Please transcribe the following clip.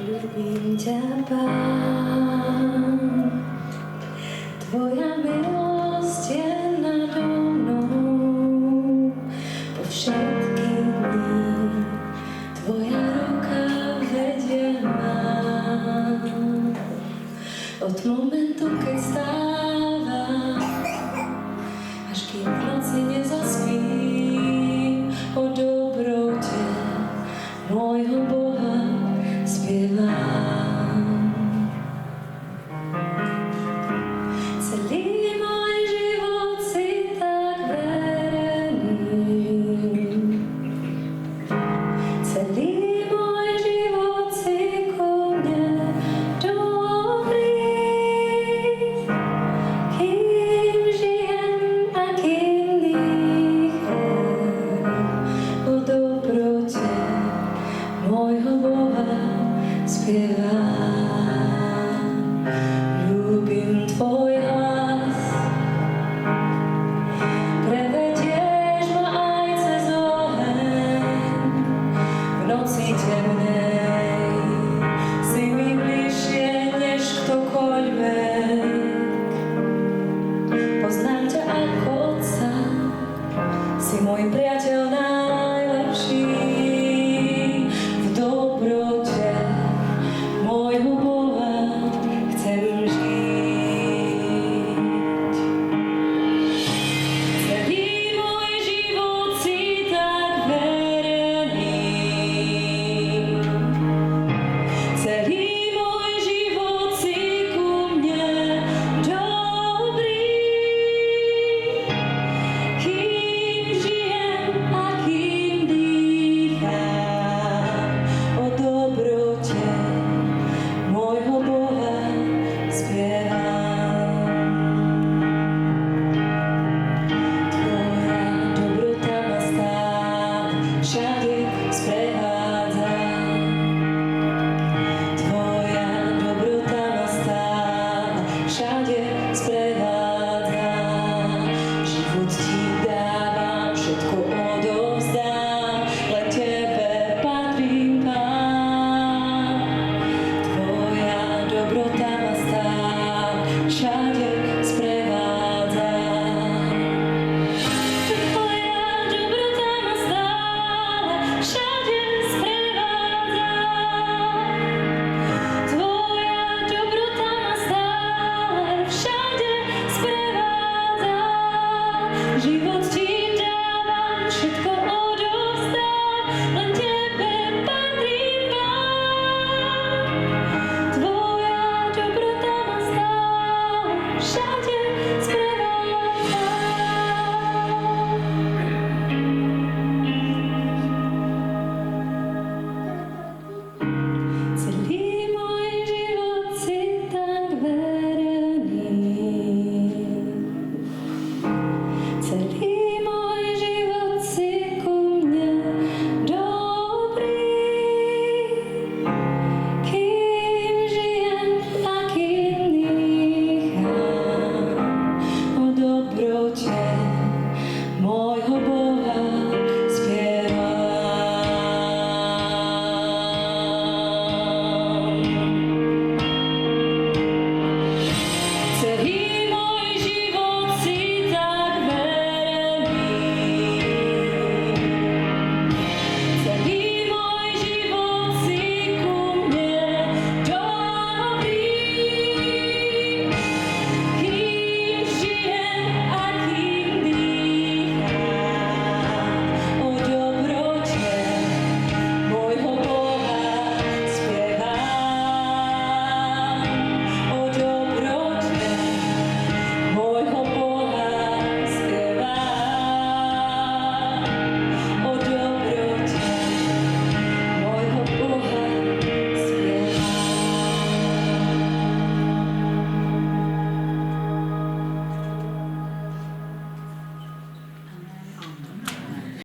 Ľúbim ťa, Pán, Tvoja milosť je nado mnou po všetky dni. Tvoja ruka vedie ma od momentu, keď stávam, až kým v noci nezaspím. O dobrote môjho Boha spievam. Celý môj život si tak verný, celý môj život si ku mne dobrý. Kým žijem a kým dýcham, o dobrote môjho Boha spievam. Ľúbim tvoj hlas, prevedieš ma aj cez oheň, v noci temnej